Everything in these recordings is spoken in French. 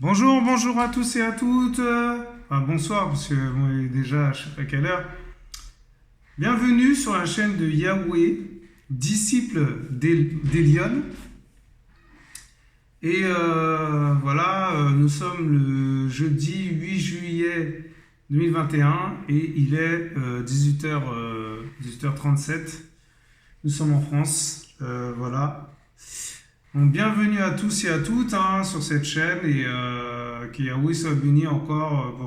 Bonjour, bonjour à tous et à toutes. Bonsoir, parce que bon, il est déjà, je sais pas quelle heure. Bienvenue sur la chaîne de Yahweh, disciple d'Elion. Et voilà, nous sommes le jeudi 8 juillet 2021 et il est 18h, 18h37. Nous sommes en France. Voilà. Donc, bienvenue à tous et à toutes sur cette chaîne et que Yahweh soit béni encore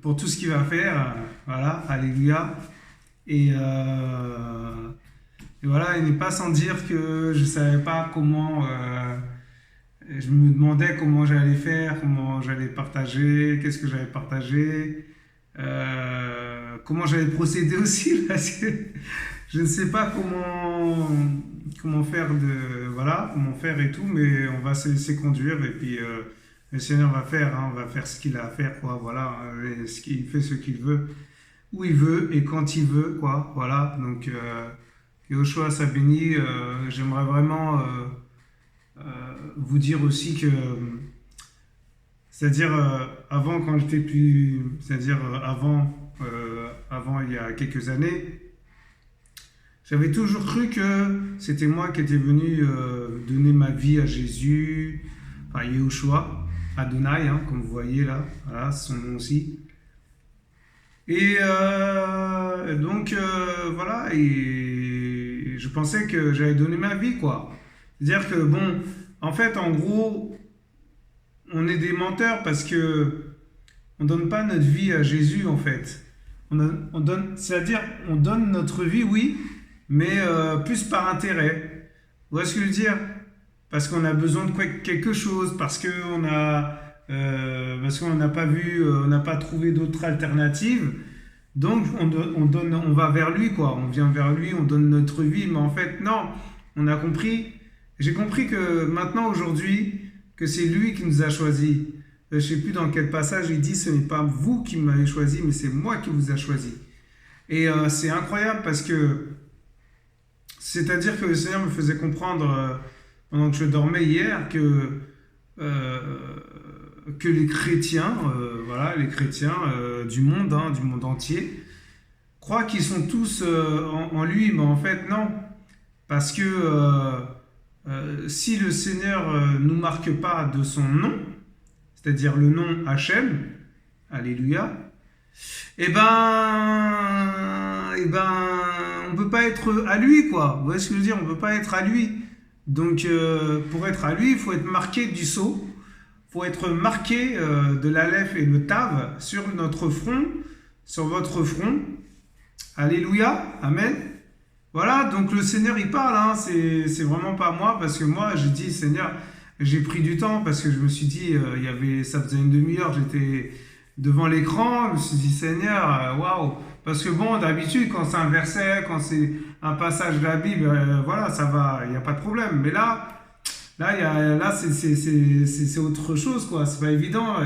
pour tout ce qu'il va faire. Voilà, Alléluia. Et, et voilà, il n'est pas sans dire que je ne savais pas comment. Je me demandais comment j'allais faire, comment j'allais partager, qu'est-ce que j'allais partager, comment j'allais procéder aussi, parce que je ne sais pas comment faire voilà, comment faire et tout, mais on va se laisser conduire et puis le Seigneur va faire, on va faire ce qu'il a à faire, quoi, voilà, il fait ce qu'il veut, où il veut et quand il veut, quoi, voilà, donc Yoshua ça bénit, j'aimerais vraiment vous dire aussi que, c'est-à-dire avant quand j'étais plus, c'est-à-dire avant il y a quelques années, j'avais toujours cru que c'était moi qui étais venu donner ma vie à Jésus, enfin Yehoshua, Adonai, comme vous voyez là, voilà, c'est son nom aussi. Et donc voilà, et je pensais que j'allais donner ma vie, quoi. C'est-à-dire que bon, en fait, en gros, on est des menteurs parce que on donne pas notre vie à Jésus, en fait. On donne, c'est-à-dire, on donne notre vie, oui, mais plus par intérêt. Vous voyez ce que je veux dire? Parce qu'on a besoin de quelque chose, parce qu'on n'a pas vu, on n'a pas trouvé d'autres alternatives. Donc on va vers lui, quoi. On vient vers lui, on donne notre vie, mais en fait non. On a compris. J'ai compris que maintenant aujourd'hui que c'est lui qui nous a choisis. Je ne sais plus dans quel passage il dit ce n'est pas vous qui m'avez choisi, mais c'est moi qui vous a choisi. Et c'est incroyable parce que c'est-à-dire que le Seigneur me faisait comprendre pendant que je dormais hier euh, que les chrétiens, voilà, les chrétiens du monde entier, croient qu'ils sont tous en lui, mais en fait non, parce que si le Seigneur nous marque pas de son nom, c'est-à-dire le nom Hachem, Alléluia, et ben, on peut pas être à lui, quoi. Vous voyez ce que je veux dire? On peut pas être à lui. Donc, pour être à lui, il faut être marqué du sceau. Il faut être marqué de l'Aleph et le Tav sur notre front, sur votre front. Alléluia, Amen. Voilà, donc le Seigneur il parle, c'est vraiment pas moi, parce que moi j'ai dit, Seigneur, j'ai pris du temps, parce que je me suis dit, ça faisait une demi-heure, j'étais devant l'écran, je me suis dit, Seigneur, waouh, parce que bon, d'habitude, quand c'est un verset, quand c'est un passage de la Bible, voilà, ça va, il n'y a pas de problème, mais là c'est autre chose, quoi, c'est pas évident,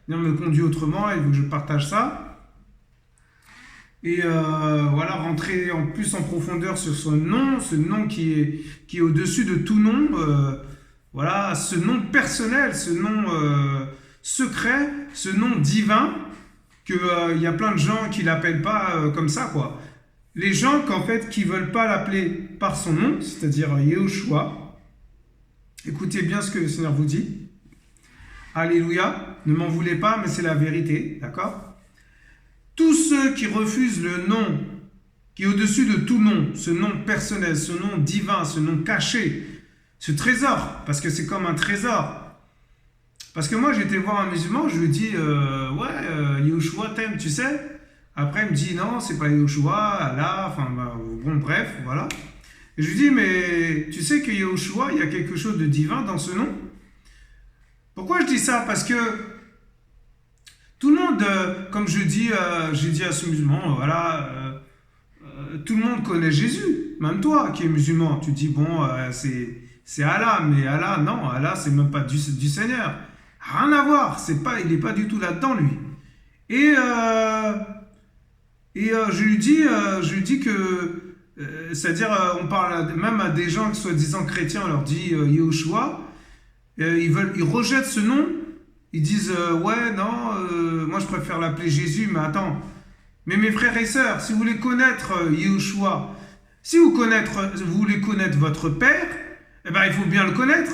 on me conduit autrement, il veut que je partage ça. Et voilà, rentrer en plus en profondeur sur ce nom qui est au-dessus de tout nom, voilà, ce nom personnel, ce nom secret, ce nom divin, que il y a plein de gens qui l'appellent pas comme ça, quoi. Les gens qu'en fait qui veulent pas l'appeler par son nom, c'est-à-dire Yehoshua, écoutez bien ce que le Seigneur vous dit. Alléluia, ne m'en voulez pas, mais c'est la vérité, d'accord? Tous ceux qui refusent le nom qui est au-dessus de tout nom, ce nom personnel, ce nom divin, ce nom caché, ce trésor, parce que c'est comme un trésor. Parce que moi, j'étais voir un musulman, je lui dis, Yehoshua t'aime, tu sais? Après, il me dit, non, c'est pas Yehoshua, Allah, enfin, bon, bref, voilà. Et je lui dis, mais tu sais que Yehoshua, il y a quelque chose de divin dans ce nom? Pourquoi je dis ça? Parce que tout le monde, comme j'ai dit à ce musulman, voilà, tout le monde connaît Jésus. Même toi qui es musulman, tu dis, bon, c'est Allah, mais Allah, non, Allah, c'est même pas du Seigneur. Rien à voir, il n'est pas du tout là-dedans, lui. Et, je lui dis que, c'est-à-dire, on parle même à des gens qui soi-disant chrétiens, on leur dit Yehoshua, Ils rejettent ce nom. Ils disent ouais, non, moi je préfère l'appeler Jésus, mais attends. Mais mes frères et sœurs, si vous voulez connaître Yahushua, si vous voulez connaître votre Père, eh ben, il faut bien le connaître.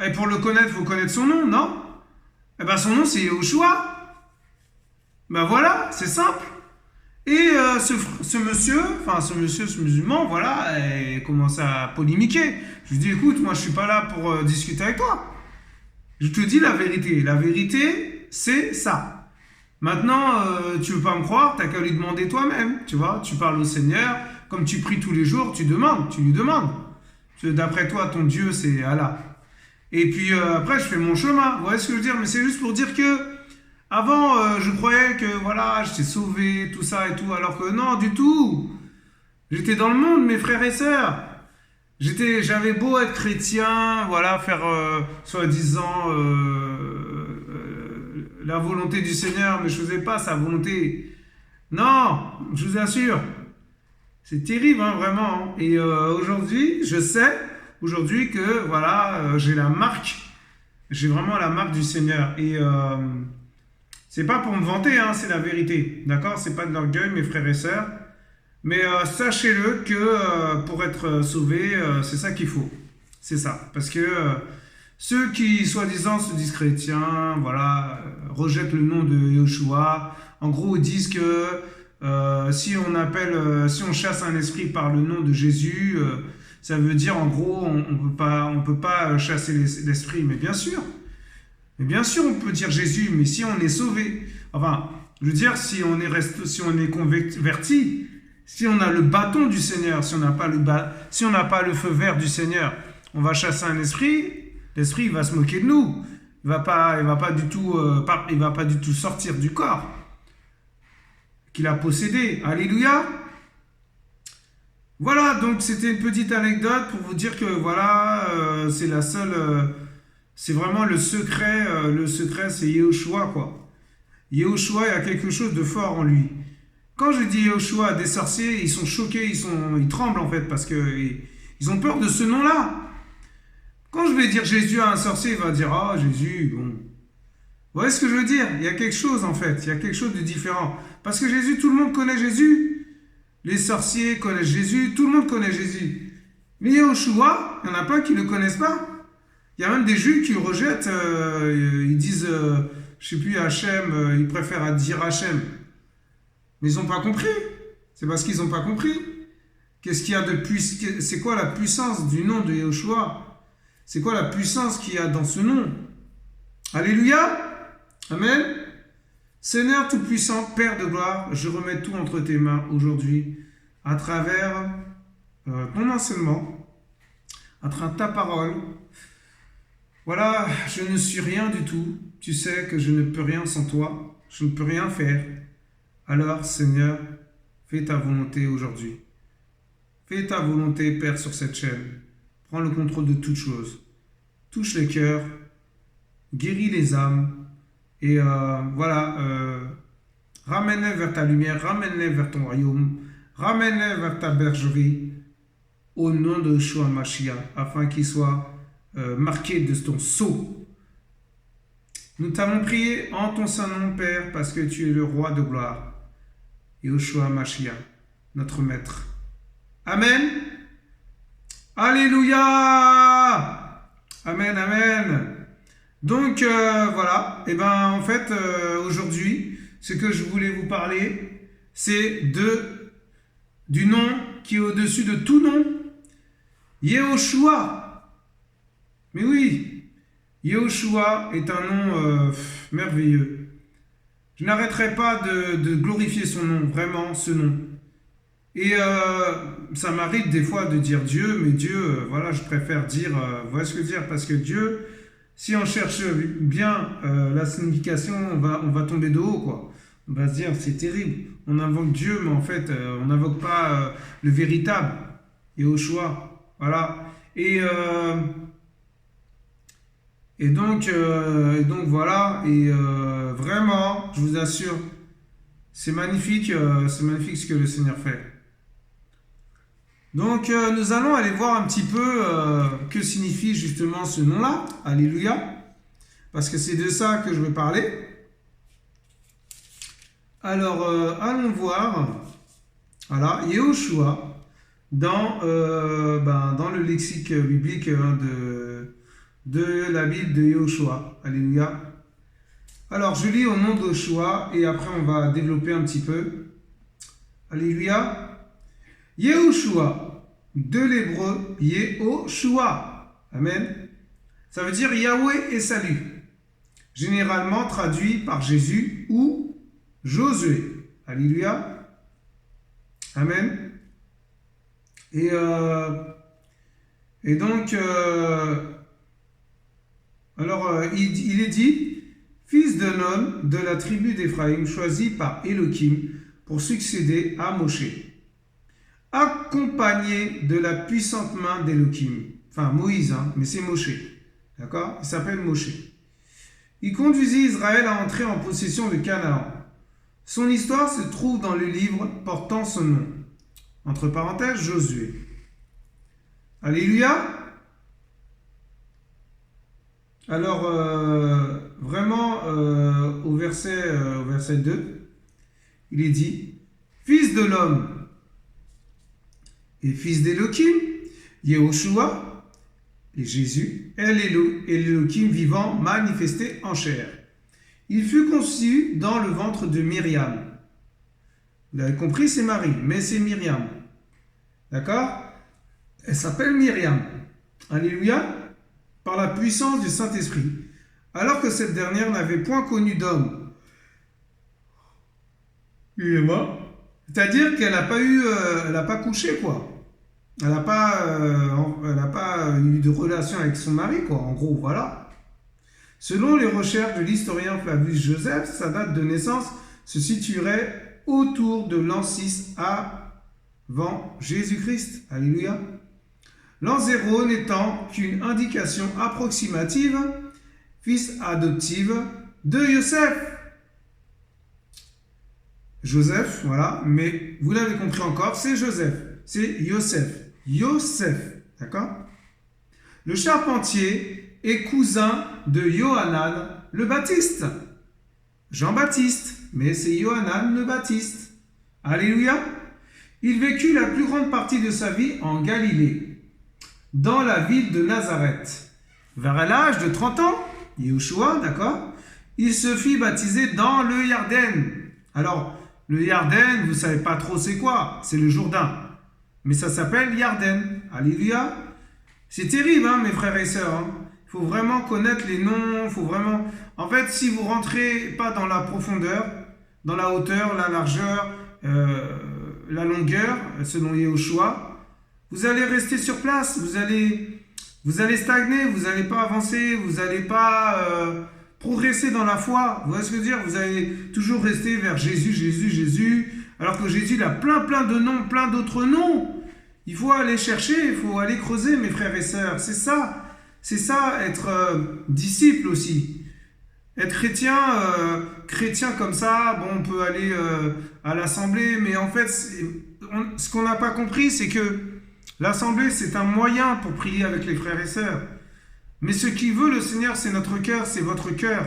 Et pour le connaître, il faut connaître son nom, non? Eh ben, son nom, c'est Yahushua. Ben voilà, c'est simple. Et ce monsieur, ce musulman, voilà, il commence à polémiquer. Je lui dis, écoute, moi, je suis pas là pour discuter avec toi. Je te dis la vérité. La vérité, c'est ça. Maintenant, tu veux pas me croire, t'as qu'à lui demander toi-même, tu vois. Tu parles au Seigneur, comme tu pries tous les jours, tu lui demandes. D'après toi, ton Dieu, c'est Allah. Et puis après, je fais mon chemin. Vous voyez ce que je veux dire? Mais c'est juste pour dire que avant, je croyais que voilà, j'étais sauvé, tout ça et tout, alors que non, du tout. J'étais dans le monde, mes frères et sœurs. J'avais beau être chrétien, voilà, faire soi-disant la volonté du Seigneur, mais je faisais pas sa volonté. Non, je vous assure, c'est terrible, hein, vraiment. Et aujourd'hui, je sais aujourd'hui que voilà, j'ai vraiment la marque du Seigneur. Et c'est pas pour me vanter, hein, c'est la vérité, d'accord? C'est pas de l'orgueil, mes frères et sœurs. Mais sachez-le que pour être sauvé, c'est ça qu'il faut. C'est ça. Parce que ceux qui, soi-disant, se disent chrétiens, voilà, rejettent le nom de Yahushua. En gros, ils disent que si on chasse un esprit par le nom de Jésus, ça veut dire, en gros, on peut pas chasser l'esprit. Mais bien sûr, on peut dire Jésus, mais si on est sauvé, enfin, je veux dire, si on est converti, si on a le bâton du Seigneur, si on n'a pas le feu vert du Seigneur, on va chasser un esprit, l'esprit il va se moquer de nous. Il va pas du tout sortir du corps qu'il a possédé. Alléluia. Voilà, donc c'était une petite anecdote pour vous dire que voilà, c'est la seule, c'est vraiment le secret c'est Yahushua, quoi. Yahushua, il y a quelque chose de fort en lui. Quand je dis Yahushua à des sorciers, ils sont choqués, ils tremblent en fait, parce qu'ils ont peur de ce nom-là. Quand je vais dire Jésus à un sorcier, il va dire ah, Jésus, bon. Vous voyez ce que je veux dire? Il y a quelque chose en fait, il y a quelque chose de différent. Parce que Jésus, tout le monde connaît Jésus. Les sorciers connaissent Jésus, tout le monde connaît Jésus. Mais Yahushua, il y en a plein qui ne le connaissent pas. Il y a même des Juifs qui le rejettent, ils disent, je ne sais plus, Hachem, ils préfèrent dire Hachem. Mais ils n'ont pas compris. C'est parce qu'ils n'ont pas compris. Qu'est-ce qu'il y a de puissant? C'est quoi la puissance du nom de Yahushua? C'est quoi la puissance qu'il y a dans ce nom? Alléluia. Amen. Seigneur Tout-Puissant, Père de gloire, je remets tout entre tes mains aujourd'hui, à travers ton enseignement, à travers ta parole. Voilà, je ne suis rien du tout. Tu sais que je ne peux rien sans toi. Je ne peux rien faire. Alors, Seigneur, fais ta volonté aujourd'hui. Fais ta volonté, Père, sur cette chaîne. Prends le contrôle de toutes choses. Touche les cœurs, guéris les âmes, et ramène-les vers ta lumière, ramène-les vers ton royaume, ramène-les vers ta bergerie, au nom de Yeshua Mashiach, afin qu'ils soient marqués de ton sceau. Nous t'avons prié en ton saint nom, Père, parce que tu es le roi de gloire. Yeshua Mashiach, notre maître. Amen. Alléluia. Amen, amen. Donc, voilà. Et ben, en fait, aujourd'hui, ce que je voulais vous parler, c'est du nom qui est au-dessus de tout nom. Yahushua. Mais oui, Yahushua est un nom merveilleux. Je n'arrêterai pas de glorifier son nom, vraiment, ce nom. Et ça m'arrive des fois de dire Dieu, mais Dieu, voilà, je préfère dire, vous voyez ce que je veux dire? Parce que Dieu, si on cherche bien la signification, on va tomber de haut, quoi. On va se dire, c'est terrible. On invoque Dieu, mais en fait, on n'invoque pas le véritable, Yahushua. Voilà. Et donc voilà. Et vraiment, je vous assure, c'est magnifique ce que le Seigneur fait. Donc nous allons aller voir un petit peu que signifie justement ce nom-là. Alléluia. Parce que c'est de ça que je veux parler. Alors allons voir. Voilà, Yehoshua dans le lexique biblique de la Bible de Yehoshua. Alléluia. Alors je lis au nom d'Yehoshua et après on va développer un petit peu. Alléluia. Yehoshua, de l'hébreu Yehoshua. Amen. Ça veut dire Yahweh et salut. Généralement traduit par Jésus ou Josué. Alléluia. Amen. Et donc, il est dit, fils d'un homme de la tribu d'Éphraïm, choisi par Elohim pour succéder à Moshe, accompagné de la puissante main d'Elohim. Enfin, Moïse, mais c'est Moshe. D'accord? Il s'appelle Moshe. Il conduisit Israël à entrer en possession de Canaan. Son histoire se trouve dans le livre portant son nom. Entre parenthèses, Josué. Alléluia. Alors, vraiment, au verset 2, il est dit, fils de l'homme et fils d'Elohim, Yehoshua, et Jésus, est l'Elohim vivant manifesté en chair. Il fut conçu dans le ventre de Myriam. Vous l'avez compris, c'est Marie, mais c'est Myriam. D'accord? Elle s'appelle Myriam. Alléluia. Par la puissance du Saint-Esprit. Alors que cette dernière n'avait point connu d'homme. C'est-à-dire qu'elle n'a pas eu, elle n'a pas couché, quoi. Elle n'a pas eu de relation avec son mari, quoi. En gros, voilà. Selon les recherches de l'historien Flavius Joseph, sa date de naissance se situerait autour de l'an 6 avant Jésus-Christ. Alléluia. L'an 0 n'étant qu'une indication approximative, fils adoptive de Joseph, voilà, mais vous l'avez compris encore, c'est Joseph, c'est Yosef, d'accord? Le charpentier est cousin de Yohanan le Baptiste, Jean-Baptiste, mais c'est Yohanan le Baptiste. Alléluia. Il vécut la plus grande partie de sa vie en Galilée, dans la ville de Nazareth. Vers l'âge de 30 ans, Yehoshua, d'accord, il se fit baptiser dans le Yarden. Alors, le Yarden, vous ne savez pas trop c'est quoi, c'est le Jourdain. Mais ça s'appelle Yarden. Alléluia. C'est terrible, mes frères et sœurs. Il faut vraiment connaître les noms, faut vraiment... En fait, si vous rentrez pas dans la profondeur, dans la hauteur, la largeur, la longueur, selon Yehoshua, vous allez rester sur place, vous allez stagner, vous n'allez pas avancer, vous n'allez pas progresser dans la foi. Vous voyez ce que je veux dire? Vous allez toujours rester vers Jésus, Jésus, Jésus, alors que Jésus il a plein de noms, plein d'autres noms. Il faut aller chercher, il faut aller creuser, mes frères et sœurs. C'est ça être disciple aussi. Être chrétien comme ça, bon, on peut aller à l'assemblée, mais en fait, ce qu'on n'a pas compris, c'est que l'assemblée, c'est un moyen pour prier avec les frères et sœurs. Mais ce qu'il veut, le Seigneur, c'est notre cœur, c'est votre cœur.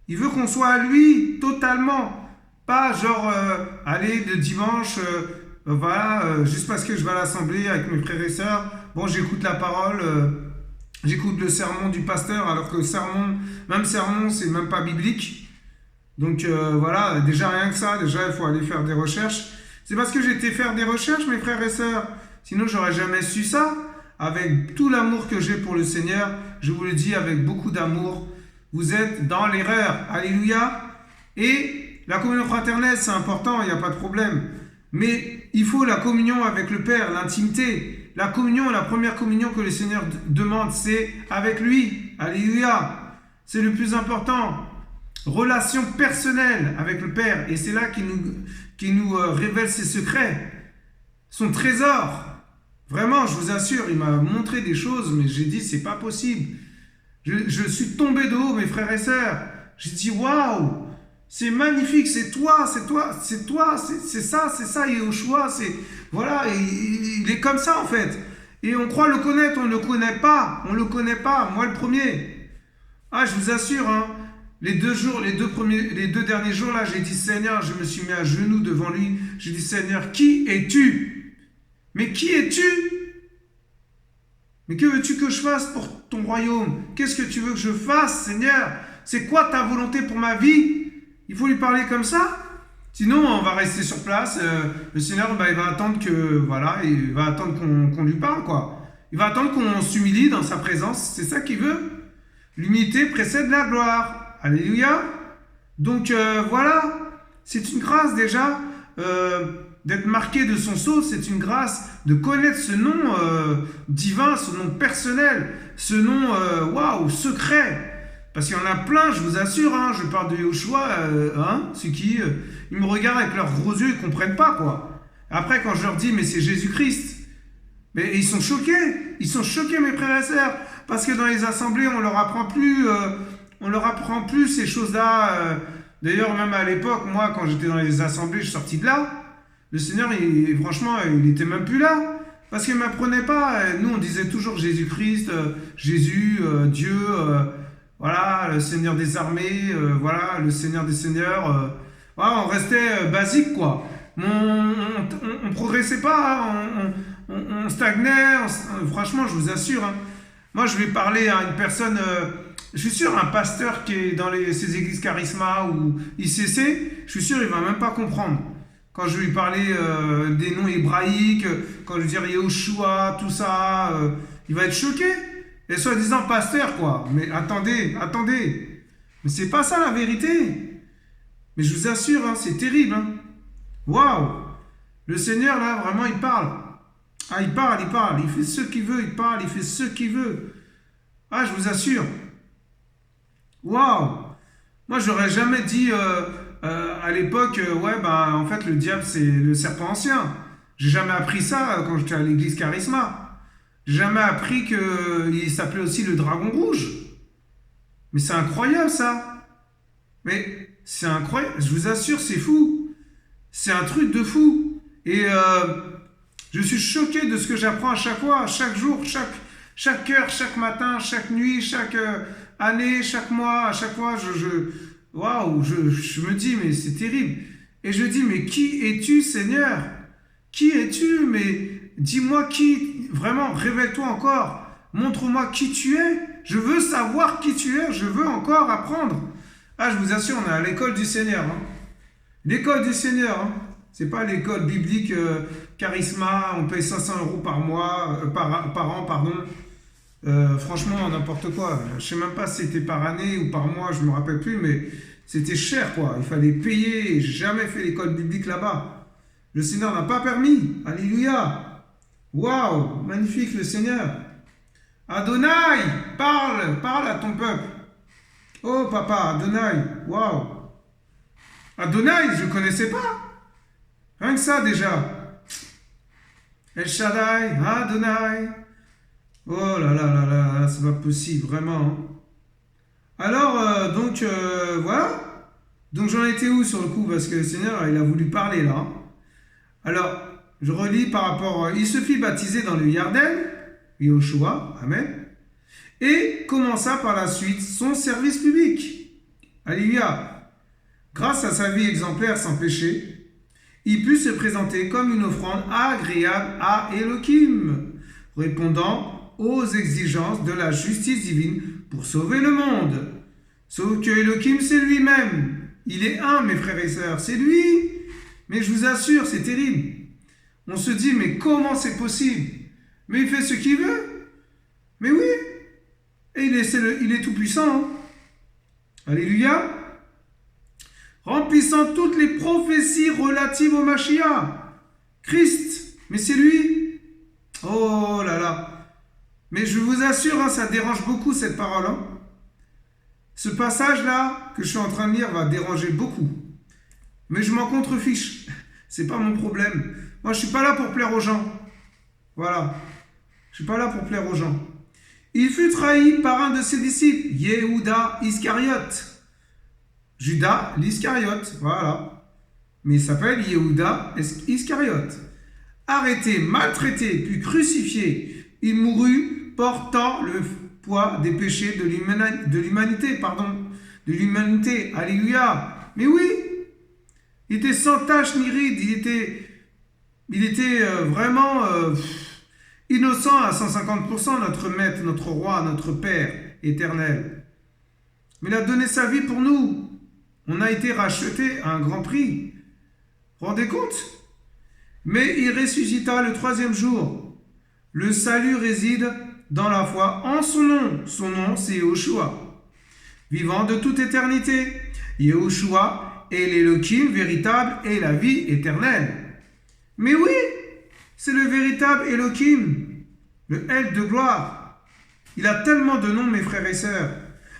Il veut qu'on soit à lui totalement. Pas genre aller de dimanche, juste parce que je vais à l'assemblée avec mes frères et sœurs. Bon, j'écoute la parole, j'écoute le sermon du pasteur, alors que même sermon, c'est même pas biblique. Donc voilà, déjà rien que ça, déjà il faut aller faire des recherches. C'est parce que j'ai été faire des recherches, mes frères et sœurs. Sinon, j'aurais jamais su ça. Avec tout l'amour que j'ai pour le Seigneur, je vous le dis avec beaucoup d'amour, vous êtes dans l'erreur. Alléluia. Et la communion fraternelle, c'est important, il n'y a pas de problème. Mais il faut la communion avec le Père, l'intimité. La communion, la première communion que le Seigneur demande, c'est avec lui. Alléluia. C'est le plus important. Relation personnelle avec le Père. Et c'est là qu'il nous révèle ses secrets. Son trésor. Vraiment, je vous assure, il m'a montré des choses, mais j'ai dit, c'est pas possible. Je suis tombé de haut, mes frères et sœurs. J'ai dit, waouh! C'est magnifique, c'est toi, c'est toi, c'est toi, c'est ça, Yehoshua, c'est, voilà, il est comme ça en fait. Et on croit le connaître, on ne le connaît pas, moi le premier. Ah, je vous assure, hein, les deux derniers jours là, j'ai dit Seigneur, je me suis mis à genoux devant lui, j'ai dit Seigneur, qui es-tu? Mais qui es-tu? Mais que veux-tu que je fasse pour ton royaume? Qu'est-ce que tu veux que je fasse, Seigneur? C'est quoi ta volonté pour ma vie? Il faut lui parler comme ça. Sinon, on va rester sur place. Le Seigneur, il va attendre il va attendre qu'on lui parle, quoi. Il va attendre qu'on s'humilie dans sa présence. C'est ça qu'il veut. L'humilité précède la gloire. Alléluia. Donc, voilà. C'est une grâce déjà d'être marqué de son sceau. C'est une grâce de connaître ce nom divin, ce nom personnel, ce nom, secret. Parce qu'il y en a plein, je vous assure, hein, je parle de Yehoshua, ceux qui, ils me regardent avec leurs gros yeux, ils ne comprennent pas, quoi. Après, quand je leur dis, mais c'est Jésus-Christ, mais ils sont choqués, mes frères et sœurs, parce que dans les assemblées, on leur apprend plus ces choses-là. D'ailleurs, même à l'époque, moi, quand j'étais dans les assemblées, je suis sorti de là, le Seigneur, franchement, il n'était même plus là, parce qu'il ne m'apprenait pas. Nous, on disait toujours Jésus-Christ, Jésus, Dieu... voilà, le Seigneur des armées, voilà, le Seigneur des seigneurs. Voilà, on restait basique, quoi. On progressait pas, hein, on stagnait. Franchement, je vous assure. Hein. Moi, je vais parler à une personne, je suis sûr, un pasteur qui est dans ces églises charisma ou ICC, je suis sûr, il va même pas comprendre. Quand je vais lui parler des noms hébraïques, quand je vais dire Yehoshua, tout ça, il va être choqué. Et soi-disant pasteur, quoi. Mais attendez. Mais c'est pas ça la vérité. Mais je vous assure, hein, c'est terrible. Hein. Waouh. Le Seigneur, là, vraiment, il parle. Ah, il parle. Il fait ce qu'il veut, il parle, il fait ce qu'il veut. Ah, je vous assure. Waouh. Moi, j'aurais jamais dit à l'époque, en fait, le diable, c'est le serpent ancien. J'ai jamais appris ça quand j'étais à l'église Charisma. J'ai jamais appris qu'il s'appelait aussi le dragon rouge. Mais c'est incroyable ça. Mais c'est incroyable. Je vous assure, c'est fou. C'est un truc de fou. Et je suis choqué de ce que j'apprends à chaque fois, chaque jour, chaque heure, chaque matin, chaque nuit, chaque année, chaque mois. À chaque fois, je me dis, mais c'est terrible. Et je dis, mais qui es-tu, Seigneur? Qui es-tu? Mais dis-moi qui... Vraiment, révèle-toi encore. Montre-moi qui tu es. Je veux savoir qui tu es. Je veux encore apprendre. Ah, je vous assure, on est à l'école du Seigneur. Hein. L'école du Seigneur. Hein. C'est pas l'école biblique charisma. On paye 500 € par mois, par an, pardon. Franchement, n'importe quoi. Je sais même pas si c'était par année ou par mois. Je me rappelle plus, mais c'était cher, quoi. Il fallait payer. J'ai jamais fait l'école biblique là-bas. Le Seigneur n'a pas permis. Alléluia. Waouh, magnifique le Seigneur. Adonai, parle à ton peuple. Oh papa, Adonai, waouh. Adonai, je ne connaissais pas. Rien que ça déjà. El Shaddai, Adonai. Oh là là là là, c'est pas possible, vraiment. Alors, voilà. Donc j'en étais où sur le coup? Parce que le Seigneur, il a voulu parler là. Alors, je relis par rapport... Il se fit baptiser dans le Yarden, Yehoshua, Amen, et commença par la suite son service public. Alléluia. Grâce à sa vie exemplaire sans péché, il put se présenter comme une offrande agréable à Elohim, répondant aux exigences de la justice divine pour sauver le monde. Sauf que Elohim, c'est lui-même. Il est un, mes frères et sœurs, c'est lui. Mais je vous assure, c'est terrible. On se dit, mais comment c'est possible? Mais il fait ce qu'il veut. Mais oui. Et il est tout puissant. Hein. Alléluia. Remplissant toutes les prophéties relatives au Mashiach. Christ. Mais c'est lui. Oh là là. Mais je vous assure, hein, ça dérange beaucoup cette parole. Hein. Ce passage-là que je suis en train de lire va déranger beaucoup. Mais je m'en contrefiche. C'est pas mon problème. Moi, je suis pas là pour plaire aux gens. Voilà. Je suis pas là pour plaire aux gens. Il fut trahi par un de ses disciples, Yehuda Iscariote. Judas l'Iscariote, voilà. Mais il s'appelle Yehuda Iscariote. Arrêté, maltraité, puis crucifié, il mourut portant le poids des péchés de l'humanité, de l'humanité. Alléluia. Mais oui, il était sans tache ni ride, il était vraiment innocent à 150%, notre maître, notre roi, notre Père éternel. Mais il a donné sa vie pour nous. On a été rachetés à un grand prix. Vous vous rendez compte? Mais il ressuscita le troisième jour. Le salut réside dans la foi en son nom. Son nom, c'est Yehoshua. Vivant de toute éternité. Yehoshua est l'Élohim véritable et la vie éternelle. Mais oui, c'est le véritable Elohim, le El de gloire. Il a tellement de noms, mes frères et sœurs.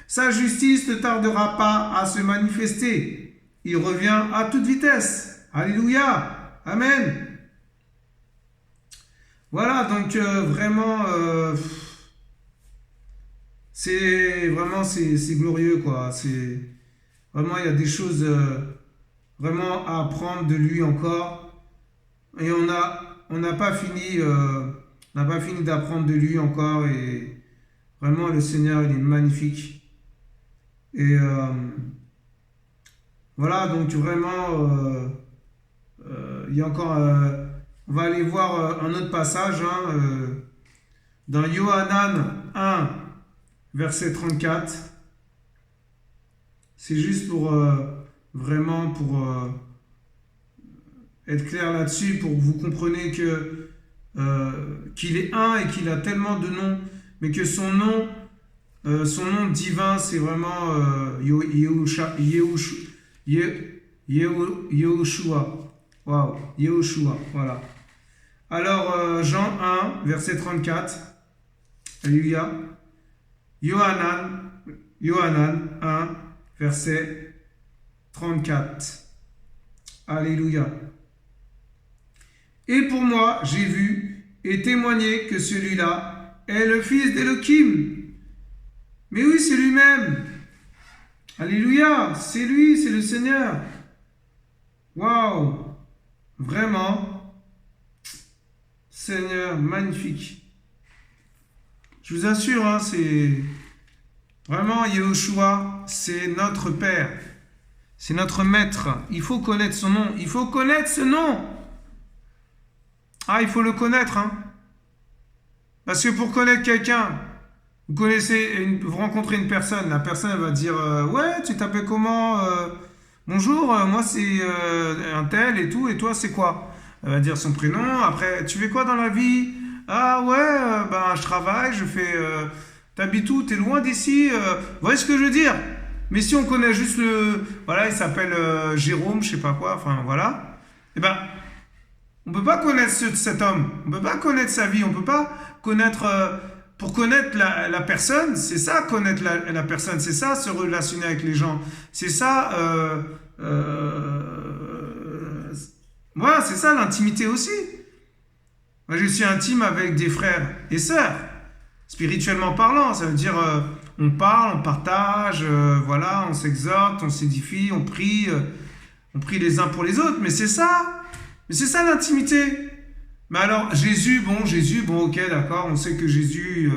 Sa justice ne tardera pas à se manifester. Il revient à toute vitesse. Alléluia. Amen. Voilà, donc c'est glorieux, quoi. C'est vraiment, il y a des choses vraiment à apprendre de lui encore. Et on n'a pas fini, d'apprendre de lui encore. Et vraiment, le Seigneur, il est magnifique. Et voilà, donc vraiment, il y a encore. On va aller voir un autre passage dans Yohanan 1, verset 34. C'est juste pour vraiment pour être clair là-dessus, pour que vous compreniez que qu'il est un et qu'il a tellement de noms, mais que son nom divin, c'est vraiment Yehoshua. Waouh, Yehoshua, voilà. Alors, Jean 1, verset 34. Alléluia. Yohanan 1, verset 34. Alléluia. Et pour moi, j'ai vu et témoigné que celui-là est le fils d'Élohim. Mais oui, c'est lui-même. Alléluia, c'est lui, c'est le Seigneur. Waouh, vraiment, Seigneur, magnifique. Je vous assure, c'est vraiment Yehoshua, c'est notre Père, c'est notre Maître. Il faut connaître son nom, il faut connaître ce nom. Ah, il faut le connaître, Parce que pour connaître quelqu'un, vous rencontrez une personne, la personne elle va dire ouais, tu t'appelles comment bonjour, moi c'est un tel et tout, et toi c'est quoi? Elle va dire son prénom, après tu fais quoi dans la vie? Ah ouais, ben je travaille, je fais. T'habites où? T'es loin d'ici? Vous voyez ce que je veux dire? Mais si on connaît juste voilà, il s'appelle Jérôme, je sais pas quoi, enfin voilà. Eh ben, on peut pas connaître cet homme, on peut pas connaître sa vie, on peut pas connaître. Pour connaître la personne, c'est ça, connaître la personne, c'est ça, se relationner avec les gens. C'est ça, voilà, c'est ça l'intimité aussi. Moi, je suis intime avec des frères et sœurs, spirituellement parlant. Ça veut dire, on parle, on partage, voilà, on s'exhorte, on s'édifie, on prie les uns pour les autres. Mais c'est ça l'intimité. Mais alors, Jésus, bon, ok, d'accord, on sait que Jésus,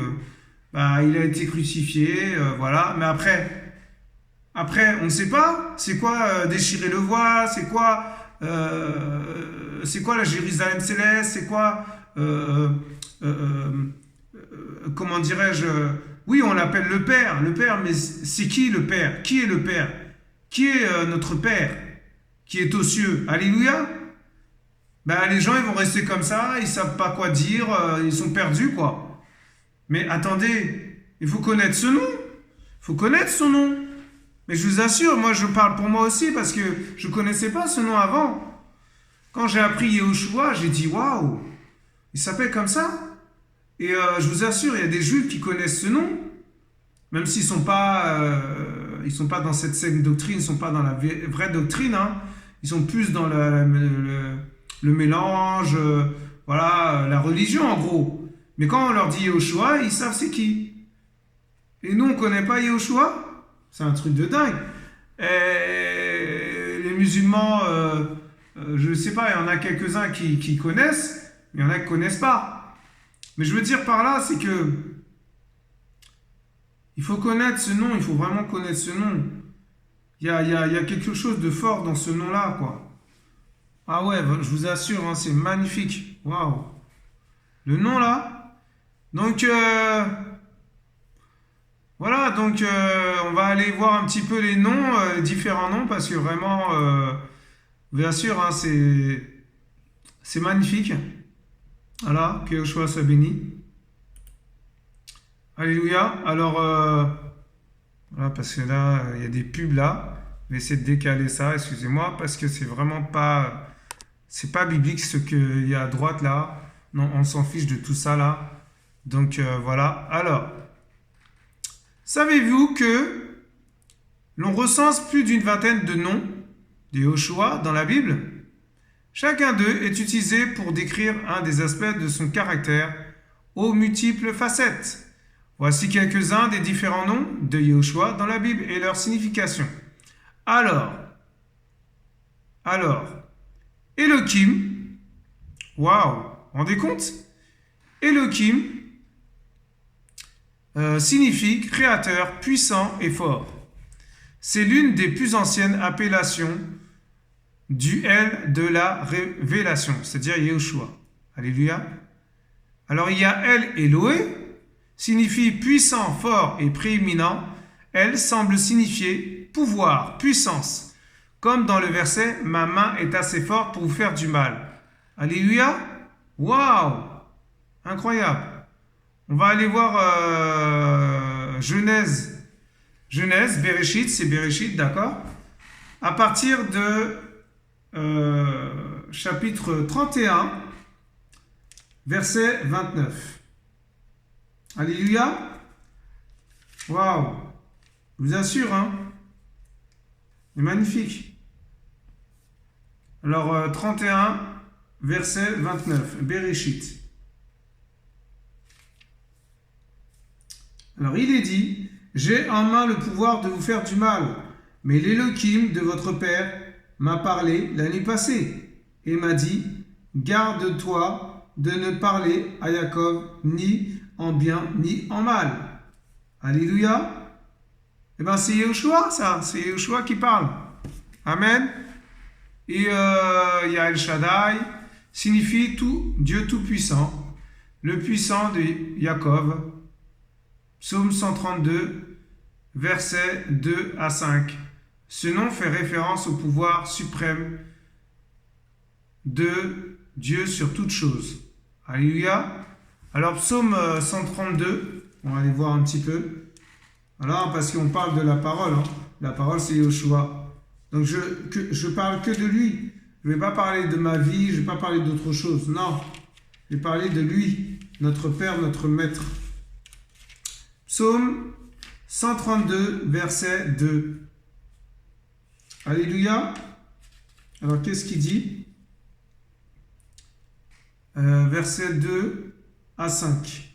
il a été crucifié, voilà. Mais après, on ne sait pas, c'est quoi déchirer le voile, c'est quoi la Jérusalem céleste, c'est quoi, comment dirais-je, oui, on l'appelle le Père, mais c'est qui le Père? Qui est le Père? Qui est notre Père? Qui est aux cieux? Alléluia. Les gens, ils vont rester comme ça, ils savent pas quoi dire, ils sont perdus, quoi. Mais attendez, il faut connaître ce nom. Il faut connaître son nom. Mais je vous assure, moi, je parle pour moi aussi, parce que je connaissais pas ce nom avant. Quand j'ai appris Yehoshua, j'ai dit, waouh, il s'appelle comme ça. Et je vous assure, il y a des Juifs qui connaissent ce nom, même s'ils sont pas dans cette secte doctrine, ils sont pas dans la vraie doctrine, Ils sont plus dans le mélange, voilà, la religion en gros. Mais quand on leur dit Yehoshua, ils savent c'est qui. Et nous, on ne connaît pas Yehoshua. C'est un truc de dingue. Et les musulmans, je ne sais pas, il y en a quelques-uns qui connaissent, mais il y en a qui ne connaissent pas. Mais je veux dire par là, c'est que il faut connaître ce nom, il faut vraiment connaître ce nom. Il y a quelque chose de fort dans ce nom-là, quoi. Ah ouais, je vous assure, hein, c'est magnifique. Waouh. Le nom là. Donc, voilà, donc on va aller voir un petit peu les noms, différents noms, parce que vraiment, bien sûr, hein, c'est magnifique. Voilà, que Yoshua soit béni. Alléluia. Alors, voilà, parce que là, il y a des pubs là. Je vais essayer de décaler ça, excusez-moi, parce que c'est vraiment pas... C'est pas biblique ce qu'il y a à droite là. Non, on s'en fiche de tout ça là. Donc voilà. Alors, savez-vous que l'on recense plus d'une vingtaine de noms de Yoshua dans la Bible? Chacun d'eux est utilisé pour décrire un des aspects de son caractère aux multiples facettes. Voici quelques-uns des différents noms de Yoshua dans la Bible et leur signification. Alors, Elohim, waouh, rendez compte? Elohim signifie créateur, puissant et fort. C'est l'une des plus anciennes appellations du El de la révélation, c'est-à-dire Yahushua. Alléluia. Alors il y a El Eloé, signifie puissant, fort et prééminent. El semble signifier pouvoir, puissance, comme dans le verset « Ma main est assez forte pour vous faire du mal ». Alléluia. Waouh, incroyable. On va aller voir Genèse. Genèse, Bereshit, c'est Bereshit, d'accord? À partir de chapitre 31, verset 29. Alléluia. Waouh. Je vous assure, hein. C'est magnifique. Alors, 31, verset 29, Bereshit. Alors, il est dit, « J'ai en main le pouvoir de vous faire du mal, mais l'Élohim de votre père m'a parlé l'année passée et m'a dit, garde-toi de ne parler à Jacob ni en bien ni en mal. » Alléluia. Eh bien, c'est Yahushua, ça. C'est Yahushua qui parle. Amen. Et il y a El Shaddai, signifie tout, Dieu Tout-Puissant, le puissant de Jacob. Psaume 132, versets 2 à 5. Ce nom fait référence au pouvoir suprême de Dieu sur toute chose. Alléluia. Alors, psaume 132, on va aller voir un petit peu. Voilà, parce qu'on parle de la parole. Hein. La parole, c'est Yoshua. Donc, je parle que de lui. Je ne vais pas parler de ma vie, je ne vais pas parler d'autre chose. Non, je vais parler de lui, notre Père, notre Maître. Psaume 132, verset 2. Alléluia. Alors, qu'est-ce qu'il dit? Verset 2 à 5.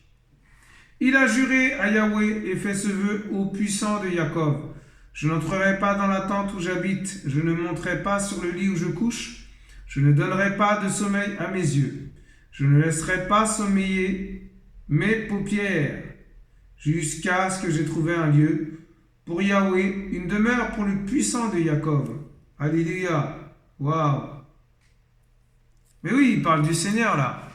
Il a juré à Yahweh et fait ce vœu au puissant de Jacob. Je n'entrerai pas dans la tente où j'habite, je ne monterai pas sur le lit où je couche, je ne donnerai pas de sommeil à mes yeux, je ne laisserai pas sommeiller mes paupières, jusqu'à ce que j'ai trouvé un lieu pour Yahweh, une demeure pour le puissant de Jacob. Alléluia. Waouh. Mais oui, il parle du Seigneur là.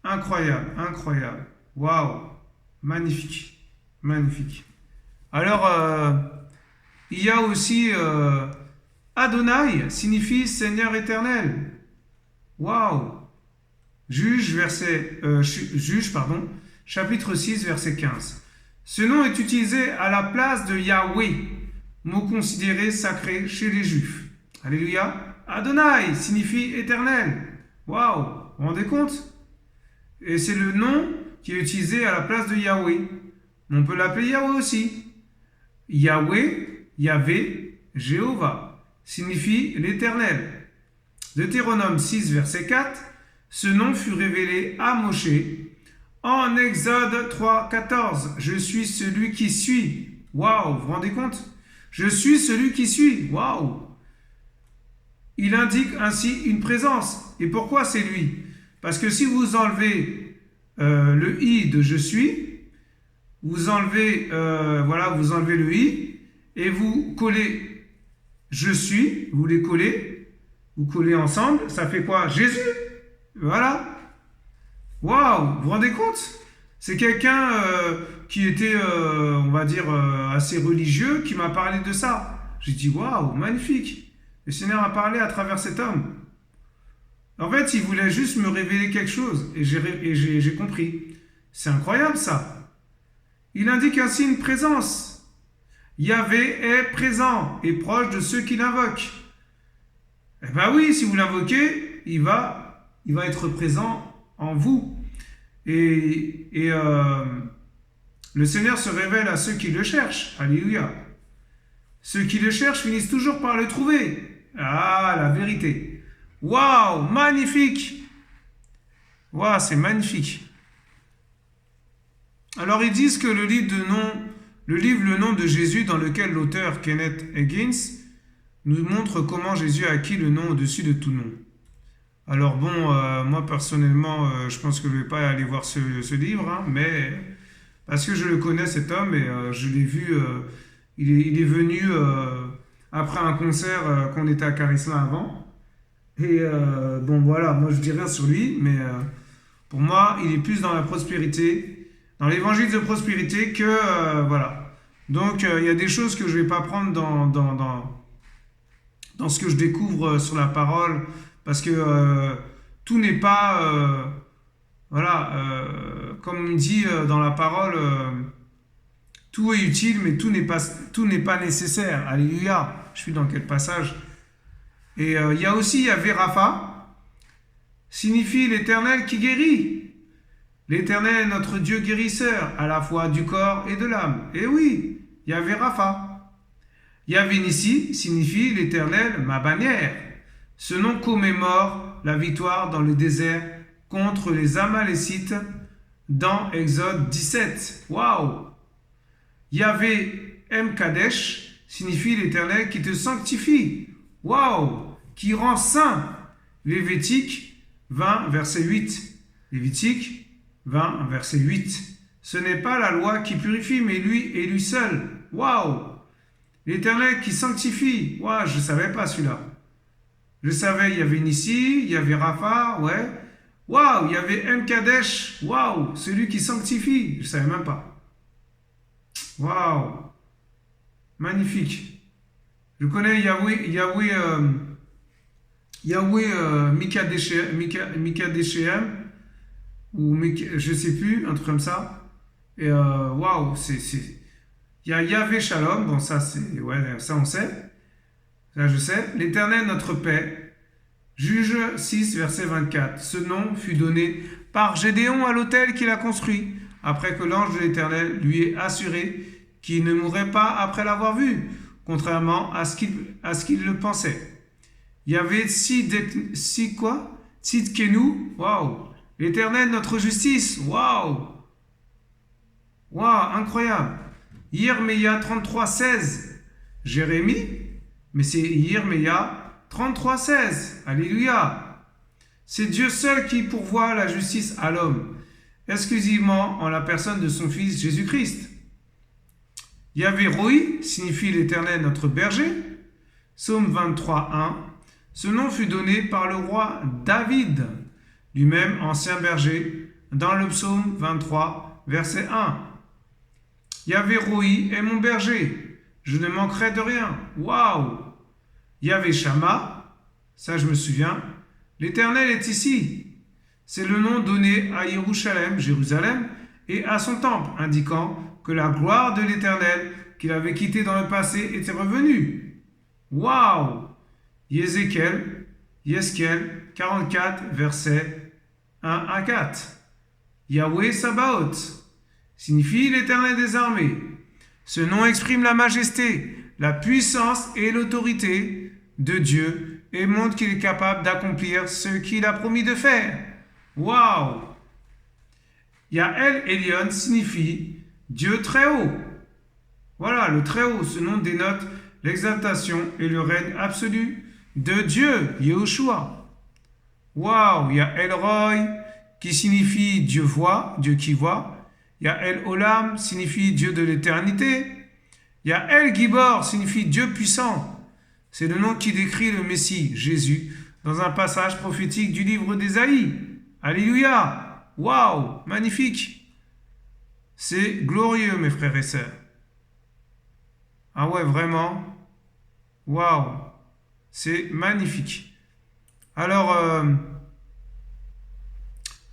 Incroyable, incroyable. Waouh. Magnifique, magnifique. Alors, il y a aussi Adonai, signifie Seigneur éternel. Waouh. Juge, chapitre 6, verset 15. Ce nom est utilisé à la place de Yahweh, mot considéré sacré chez les Juifs. Alléluia. Adonai signifie éternel. Waouh. Vous vous rendez compte? Et c'est le nom qui est utilisé à la place de Yahweh. On peut l'appeler Yahweh aussi. Yahweh, Yahvé, Jéhovah, signifie l'éternel. Deutéronome 6, verset 4, ce nom fut révélé à Moshe en Exode 3, 14. Je suis celui qui suis. Waouh, vous vous rendez compte? Je suis celui qui suis. Waouh! Il indique ainsi une présence. Et pourquoi c'est lui? Parce que si vous enlevez le i de je suis, vous enlevez, vous enlevez le i et vous collez je suis, vous les collez, vous collez ensemble, ça fait quoi? Jésus. Voilà. Waouh, vous vous rendez compte? C'est quelqu'un qui était, on va dire, assez religieux qui m'a parlé de ça. J'ai dit, waouh, magnifique. Le Seigneur a parlé à travers cet homme. En fait, il voulait juste me révéler quelque chose et j'ai compris. C'est incroyable ça. Il indique ainsi une présence. Yahvé est présent et proche de ceux qui l'invoquent. Eh bien oui, si vous l'invoquez, il va être présent en vous. Et le Seigneur se révèle à ceux qui le cherchent. Alléluia. Ceux qui le cherchent finissent toujours par le trouver. Ah, la vérité. Waouh, magnifique. Waouh, c'est magnifique. Alors ils disent que le livre Le nom de Jésus, dans lequel l'auteur Kenneth Hagin nous montre comment Jésus a acquis le nom au-dessus de tout nom. Alors bon, moi personnellement, je pense que je ne vais pas aller voir ce livre, hein, mais parce que je le connais cet homme et je l'ai vu, il est venu après un concert qu'on était à Charisma avant. Et bon voilà, moi je dis rien sur lui, mais pour moi, il est plus dans la prospérité, dans l'évangile de prospérité que voilà. Donc il y a des choses que je ne vais pas prendre dans ce que je découvre sur la parole, parce que tout n'est pas, comme on dit dans la parole, tout est utile, mais tout n'est pas nécessaire. Alléluia. Je suis dans quel passage? Et il y a aussi Yahvé Rapha, signifie l'Éternel qui guérit. L'Éternel est notre Dieu guérisseur, à la fois du corps et de l'âme. Et oui, Yahvé Rapha. Yahvé Nissi signifie l'Éternel, ma bannière. Ce nom commémore la victoire dans le désert contre les Amalécites dans Exode 17. Waouh! Yahvé Kadesh signifie l'Éternel qui te sanctifie. Waouh! Qui rend saint. Lévitique 20, verset 8. Lévitique 20, verset 8. Ce n'est pas la loi qui purifie, mais lui et lui seul. Waouh! L'Éternel qui sanctifie. Waouh, je ne savais pas celui-là. Je savais, il y avait Nissi, il y avait Rapha, ouais. Waouh, il y avait Kadesh. Waouh, celui qui sanctifie. Je ne savais même pas. Waouh. Magnifique. Je connais Yahweh Mikadeshem, ou je ne sais plus, un truc comme ça. Et waouh, il y a Yahvé Shalom, bon ça on sait. Là, je sais. L'Éternel, notre paix. Juge 6, verset 24. Ce nom fut donné par Gédéon à l'autel qu'il a construit, après que l'ange de l'Éternel lui ait assuré qu'il ne mourrait pas après l'avoir vu, contrairement à ce qu'il le pensait. Il y avait Tzidkenu, waouh. L'Éternel, notre justice, waouh. Waouh, incroyable. Yirmeya 33, 16. Jérémie, mais c'est Yirmeya 33, 16. Alléluia. C'est Dieu seul qui pourvoit la justice à l'homme, exclusivement en la personne de son Fils Jésus-Christ. Yahvé Roi signifie l'Éternel notre berger. Psaume 23, 1. Ce nom fut donné par le roi David, lui-même ancien berger, dans le psaume 23, verset 1. Yahvé Roi est mon berger, je ne manquerai de rien. Waouh! Yahvé Shama, ça je me souviens, l'Éternel est ici. C'est le nom donné à Jérusalem, et à son temple, indiquant que la gloire de l'Éternel qu'il avait quitté dans le passé était revenue. Waouh! Yeskel 44, versets 1 à 4. Yahweh Sabaoth signifie l'Éternel des armées. Ce nom exprime la majesté, la puissance et l'autorité de Dieu et montre qu'il est capable d'accomplir ce qu'il a promis de faire. Waouh! Yael Elyon signifie Dieu très haut. Voilà, le très haut, ce nom dénote l'exaltation et le règne absolu de Dieu, Yehoshua. Waouh, il y a El Roi qui signifie Dieu voit, Dieu qui voit. Il y a El Olam, signifie Dieu de l'éternité. Il y a El Gibor, signifie Dieu puissant. C'est le nom qui décrit le Messie, Jésus, dans un passage prophétique du livre d'Ésaïe. Alléluia! Waouh! Magnifique! C'est glorieux, mes frères et sœurs. Ah ouais, vraiment? Waouh! C'est magnifique. Alors,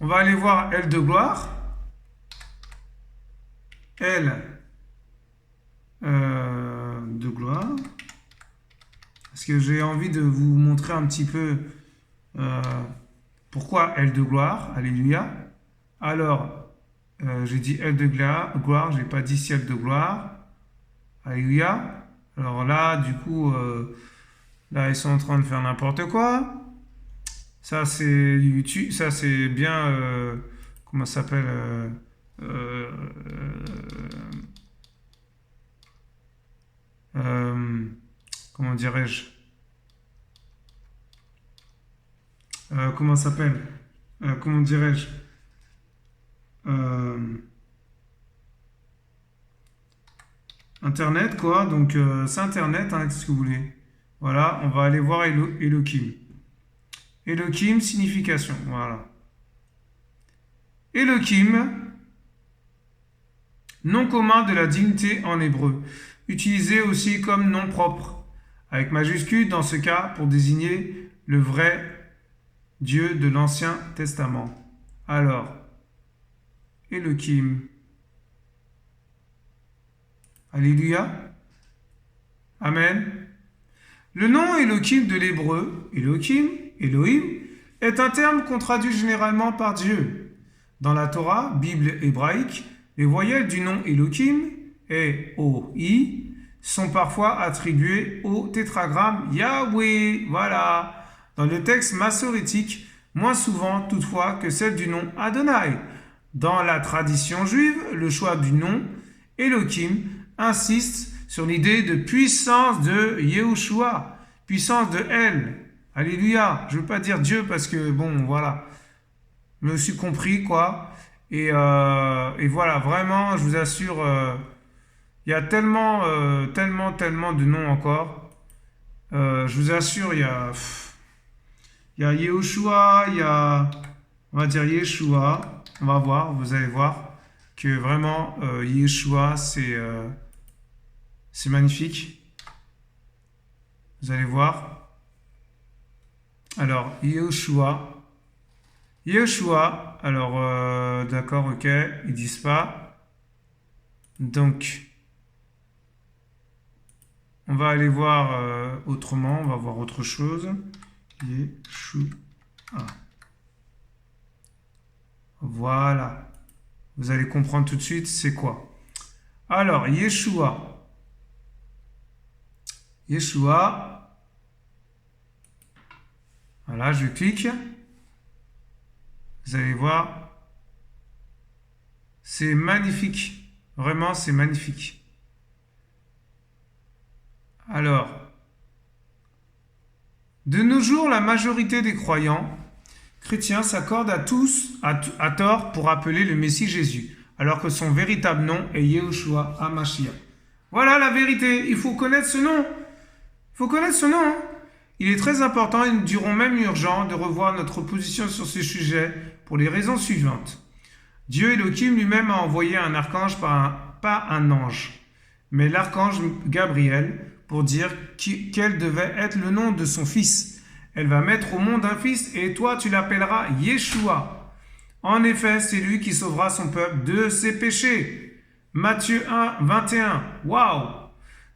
on va aller voir Elle de gloire. Elle de gloire. Parce que j'ai envie de vous montrer un petit peu pourquoi Elle de gloire. Alléluia. Alors, j'ai dit Elle de gloire, j'ai pas dit ciel de gloire. Alléluia. Alors là, du coup, là, ils sont en train de faire n'importe quoi. Ça, c'est YouTube. Ça, c'est bien. Comment ça s'appelle comment dirais-je comment ça s'appelle comment dirais-je Internet, quoi. Donc, c'est Internet, hein, qu'est-ce que vous voulez. Voilà, on va aller voir Elohim. Elohim, signification, voilà. Elohim, nom commun de la dignité en hébreu, utilisé aussi comme nom propre, avec majuscule dans ce cas pour désigner le vrai Dieu de l'Ancien Testament. Alors, Elohim. Alléluia. Amen. Le nom Elohim de l'hébreu, Elohim, est un terme qu'on traduit généralement par Dieu. Dans la Torah, Bible hébraïque, les voyelles du nom Elohim, E-O-I, sont parfois attribuées au tétragramme Yahweh. Voilà. Dans le texte massorétique, moins souvent toutefois que celle du nom Adonai. Dans la tradition juive, le choix du nom Elohim insiste sur l'idée de puissance de Yehoshua, puissance de El. Alléluia. Je ne veux pas dire Dieu parce que, bon, voilà. Je me suis compris, quoi. Et voilà, vraiment, je vous assure, il y a tellement de noms encore. Je vous assure, il y a Yehoshua, il y a, on va dire Yeshua. On va voir, vous allez voir que vraiment, Yeshua, c'est magnifique. Vous allez voir. Alors, Yeshua, alors, d'accord, ok, ils disent pas. Donc, on va aller voir autrement, on va voir autre chose. Yeshua. Voilà. Vous allez comprendre tout de suite c'est quoi. Alors, Yeshua. Voilà, je clique. Vous allez voir. C'est magnifique. Vraiment, c'est magnifique. Alors, de nos jours, la majorité des croyants chrétiens s'accordent à tous à tort pour appeler le Messie Jésus, alors que son véritable nom est Yehoshua HaMashiach. Voilà la vérité. Il faut connaître ce nom. Hein. Il est très important et nous dirons même urgent de revoir notre position sur ce sujet pour les raisons suivantes. Dieu Elohim lui-même a envoyé un archange, pas un ange, mais l'archange Gabriel pour dire quel devait être le nom de son fils. Elle va mettre au monde un fils et toi tu l'appelleras Yeshua. En effet, c'est lui qui sauvera son peuple de ses péchés. Matthieu 1, 21. Waouh!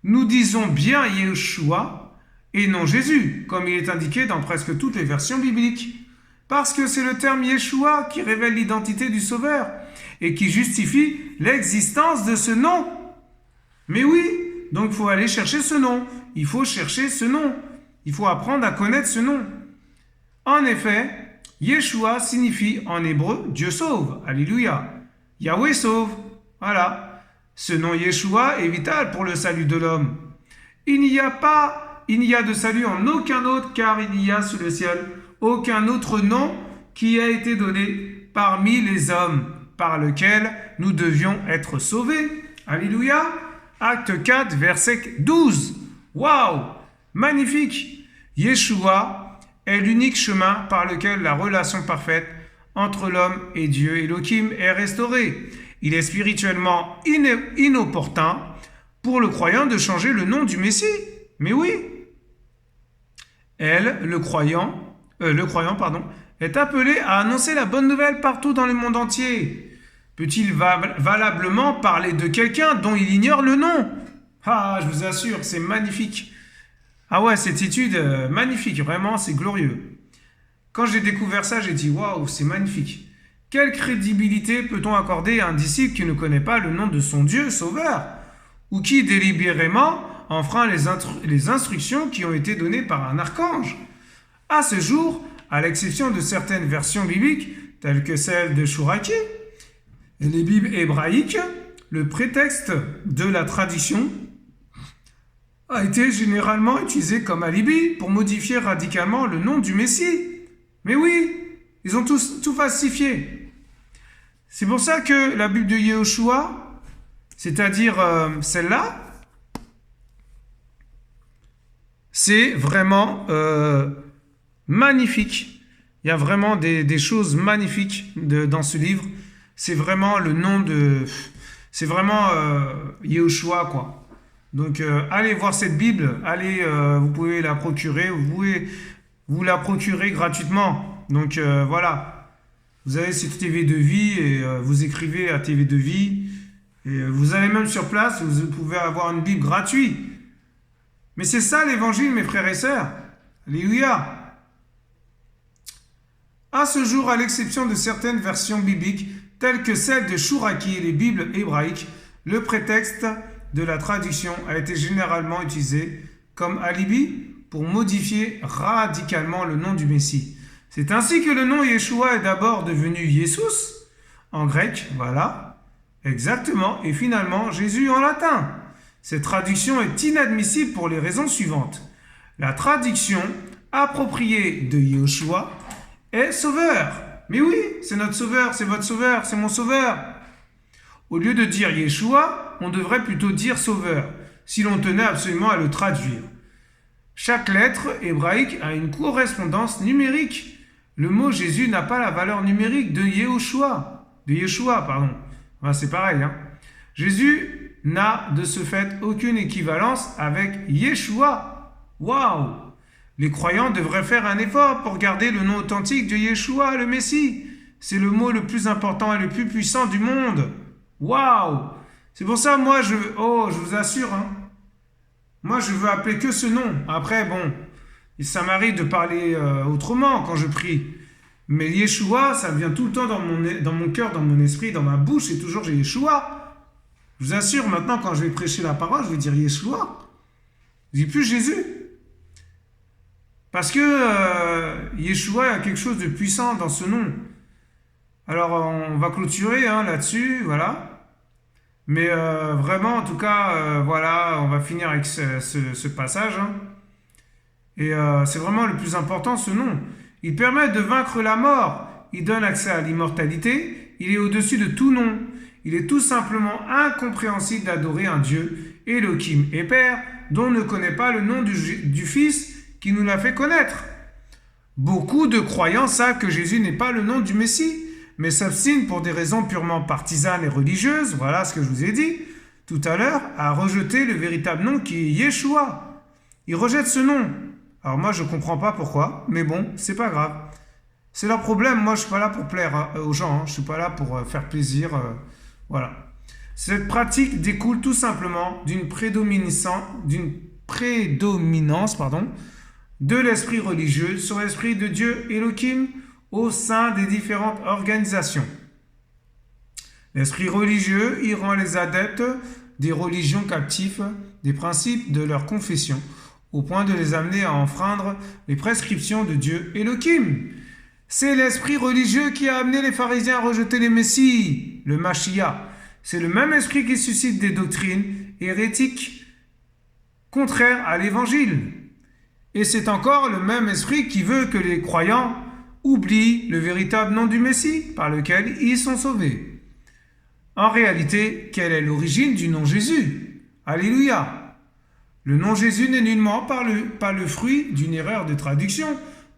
Nous disons bien Yeshua et non Jésus, comme il est indiqué dans presque toutes les versions bibliques. Parce que c'est le terme Yeshua qui révèle l'identité du Sauveur et qui justifie l'existence de ce nom. Mais oui, donc il faut aller chercher ce nom. Il faut chercher ce nom. Il faut apprendre à connaître ce nom. En effet, Yeshua signifie en hébreu Dieu sauve. Alléluia. Yahweh sauve. Voilà. Ce nom Yeshua est vital pour le salut de l'homme. Il n'y a de salut en aucun autre, car il n'y a sous le ciel aucun autre nom qui a été donné parmi les hommes par lequel nous devions être sauvés. Alléluia. Acte 4, verset 12. Waouh! Magnifique! Yeshua est l'unique chemin par lequel la relation parfaite entre l'homme et Dieu Elohim est restaurée. Il est spirituellement inopportun pour le croyant de changer le nom du Messie. Mais oui! Le croyant, est appelé à annoncer la bonne nouvelle partout dans le monde entier. Peut-il valablement parler de quelqu'un dont il ignore le nom? Ah, je vous assure, c'est magnifique. Ah ouais, cette étude, magnifique, vraiment, c'est glorieux. Quand j'ai découvert ça, j'ai dit, waouh, c'est magnifique. Quelle crédibilité peut-on accorder à un disciple qui ne connaît pas le nom de son Dieu sauveur, ou qui délibérément enfreint les instructions qui ont été données par un archange? À ce jour, à l'exception de certaines versions bibliques, telles que celle de Chouraki, et les Bibles hébraïques, le prétexte de la tradition a été généralement utilisé comme alibi pour modifier radicalement le nom du Messie. Mais oui, ils ont tout falsifié. C'est pour ça que la Bible de Yehoshua, c'est-à-dire celle-là, c'est vraiment magnifique. Il y a vraiment des choses magnifiques dans ce livre. C'est vraiment le nom de... C'est vraiment Yehoshua, quoi. Donc, allez voir cette Bible. Allez, vous pouvez la procurer. Vous pouvez vous la procurer gratuitement. Donc, voilà. Vous avez cette TV de vie et vous écrivez à TV de vie. Et vous allez même sur place, vous pouvez avoir une Bible gratuite. Mais c'est ça l'évangile, mes frères et sœurs. Alléluia. À ce jour, à l'exception de certaines versions bibliques, telles que celle de Chouraki et les Bibles hébraïques, le prétexte de la traduction a été généralement utilisé comme alibi pour modifier radicalement le nom du Messie. C'est ainsi que le nom Yeshua est d'abord devenu Jesus, en grec, voilà, exactement, et finalement Jésus en latin. Cette traduction est inadmissible pour les raisons suivantes. La traduction appropriée de Yeshua est sauveur. Mais oui, c'est notre sauveur, c'est votre sauveur, c'est mon sauveur. Au lieu de dire Yeshua, on devrait plutôt dire sauveur, si l'on tenait absolument à le traduire. Chaque lettre hébraïque a une correspondance numérique. Le mot Jésus n'a pas la valeur numérique de Yeshua. Enfin, c'est pareil, hein. Jésus n'a de ce fait aucune équivalence avec Yeshua. Waouh! Les croyants devraient faire un effort pour garder le nom authentique de Yeshua, le Messie. C'est le mot le plus important et le plus puissant du monde. Waouh! C'est pour ça, moi, je vous assure, hein, moi, je veux appeler que ce nom. Après, bon, ça m'arrive de parler autrement quand je prie. Mais Yeshua, ça vient tout le temps dans mon cœur, dans mon esprit, dans ma bouche, c'est toujours Yeshua. Je vous assure, maintenant, quand je vais prêcher la parole, je vais dire Yeshua. Je dis plus Jésus. Parce que Yeshua a quelque chose de puissant dans ce nom. Alors, on va clôturer là-dessus, voilà. Mais vraiment, en tout cas, voilà, on va finir avec ce passage. Hein. Et c'est vraiment le plus important, ce nom. Il permet de vaincre la mort. Il donne accès à l'immortalité. Il est au-dessus de tout nom. Il est tout simplement incompréhensible d'adorer un Dieu, Elohim et Père, dont on ne connaît pas le nom du Fils qui nous l'a fait connaître. Beaucoup de croyants savent que Jésus n'est pas le nom du Messie, mais s'obstinent pour des raisons purement partisanes et religieuses, voilà ce que je vous ai dit tout à l'heure, à rejeter le véritable nom qui est Yeshua. Ils rejettent ce nom. Alors moi, je ne comprends pas pourquoi, mais bon, c'est pas grave. C'est leur problème, moi je ne suis pas là pour plaire aux gens, je ne suis pas là pour faire plaisir, voilà. Cette pratique découle tout simplement d'une prédominance de l'esprit religieux sur l'esprit de Dieu Elohim au sein des différentes organisations. L'esprit religieux y rend les adeptes des religions captifs des principes de leur confession, au point de les amener à enfreindre les prescriptions de Dieu Elohim. C'est l'esprit religieux qui a amené les pharisiens à rejeter les messies, le Mashiach. C'est le même esprit qui suscite des doctrines hérétiques contraire à l'évangile. Et c'est encore le même esprit qui veut que les croyants oublient le véritable nom du Messie par lequel ils sont sauvés. En réalité, quelle est l'origine du nom Jésus? Alléluia! Le nom Jésus n'est nullement pas le fruit d'une erreur de traduction,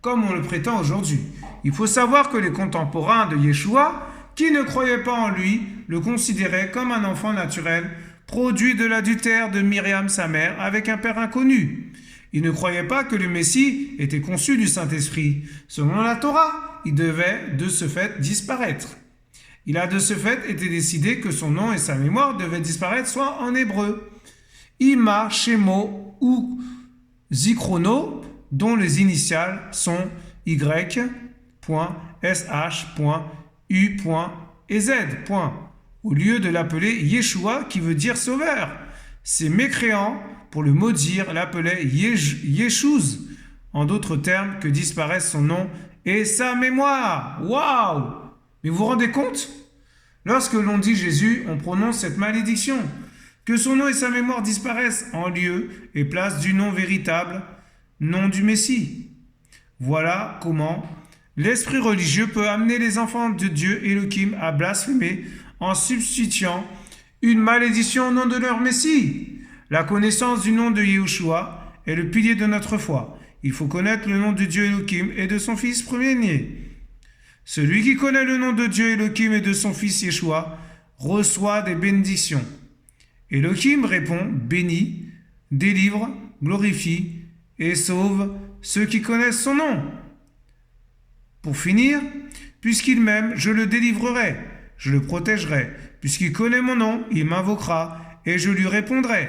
comme on le prétend aujourd'hui. Il faut savoir que les contemporains de Yeshua, qui ne croyaient pas en lui, le considéraient comme un enfant naturel, produit de l'adultère de Myriam, sa mère, avec un père inconnu. Ils ne croyaient pas que le Messie était conçu du Saint-Esprit. Selon la Torah, il devait de ce fait disparaître. Il a de ce fait été décidé que son nom et sa mémoire devaient disparaître soit en hébreu. Ima, Shemo ou Zikrono, dont les initiales sont Y.SH.U.EZ. Au lieu de l'appeler Yeshua, qui veut dire sauveur. Ces mécréants, pour le maudire, l'appelaient Yeshuz, en d'autres termes, que disparaisse son nom et sa mémoire. Waouh! Mais vous vous rendez compte? Lorsque l'on dit Jésus, on prononce cette malédiction. Que son nom et sa mémoire disparaissent en lieu et place du nom véritable, nom du Messie. Voilà comment l'esprit religieux peut amener les enfants de Dieu Elohim à blasphémer en substituant une malédiction au nom de leur Messie. La connaissance du nom de Yahushua est le pilier de notre foi. Il faut connaître le nom de Dieu Elohim et de son Fils premier-né. Celui qui connaît le nom de Dieu Elohim et de son Fils Yeshua reçoit des bénédictions. Elohim répond, bénit, délivre, glorifie et sauve ceux qui connaissent son nom. Pour finir, puisqu'il m'aime, je le délivrerai, je le protégerai. Puisqu'il connaît mon nom, il m'invoquera et je lui répondrai.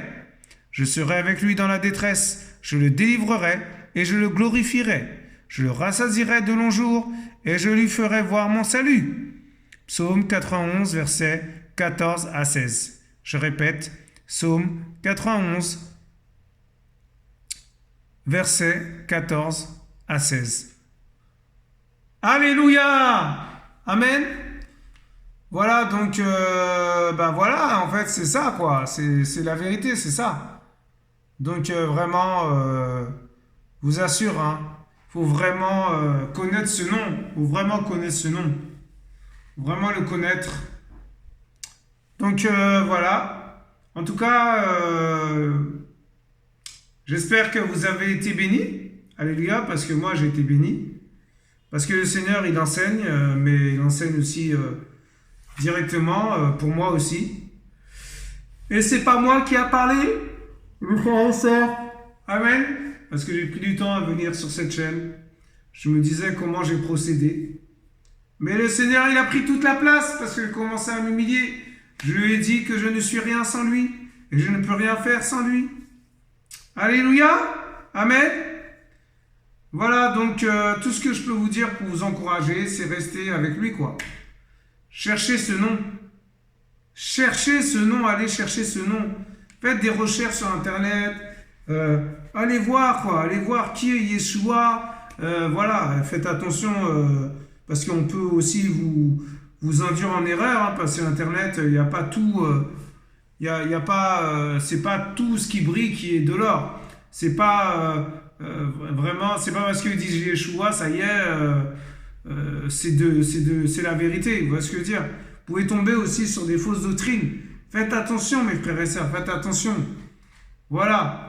Je serai avec lui dans la détresse, je le délivrerai et je le glorifierai. Je le rassasierai de longs jours et je lui ferai voir mon salut. Psaume 91, versets 14 à 16. Je répète, Psaume 91, versets 14 à 16. Alléluia! Amen! Voilà, donc, voilà, en fait, c'est ça, quoi. C'est la vérité, c'est ça. Donc, vraiment, vous assure, hein, faut vraiment connaître ce nom. Faut vraiment connaître ce nom. Vraiment le connaître. Donc, voilà. En tout cas, j'espère que vous avez été bénis. Alléluia, parce que moi, j'ai été béni. Parce que le Seigneur, il enseigne, mais il enseigne aussi directement pour moi aussi. Et c'est pas moi qui a parlé, le frère et sœur. Amen. Parce que j'ai pris du temps à venir sur cette chaîne. Je me disais comment j'ai procédé. Mais le Seigneur, il a pris toute la place parce qu'il commençait à m'humilier. Je lui ai dit que je ne suis rien sans lui et je ne peux rien faire sans lui. Alléluia. Amen. Voilà, donc tout ce que je peux vous dire pour vous encourager, c'est rester avec lui, quoi. Cherchez ce nom. Cherchez ce nom, allez chercher ce nom. Faites des recherches sur Internet. Allez voir, quoi. Allez voir qui est Yeshua. Voilà, faites attention parce qu'on peut aussi vous induire en erreur, hein, parce que Internet, il n'y a pas tout. C'est pas tout ce qui brille qui est de l'or. C'est pas vraiment, c'est pas parce qu'il dit Yeshua, ça y est, c'est la vérité. Vous voyez ce que je veux dire? Vous pouvez tomber aussi sur des fausses doctrines. Faites attention, mes frères et sœurs, faites attention. Voilà.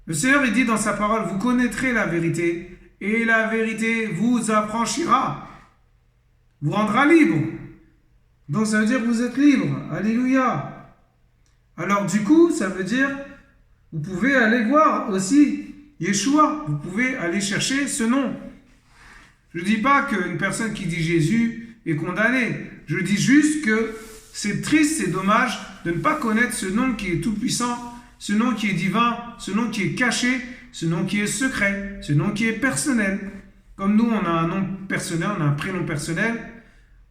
Le Seigneur, il dit dans sa parole, vous connaîtrez la vérité, et la vérité vous affranchira, vous rendra libre. Donc ça veut dire que vous êtes libre. Alléluia. Alors du coup, ça veut dire, vous pouvez aller voir aussi Yeshua, vous pouvez aller chercher ce nom. Je ne dis pas qu'une personne qui dit Jésus est condamnée. Je dis juste que c'est triste, c'est dommage de ne pas connaître ce nom qui est tout-puissant, ce nom qui est divin, ce nom qui est caché, ce nom qui est secret, ce nom qui est personnel. Comme nous, on a un nom personnel, on a un prénom personnel.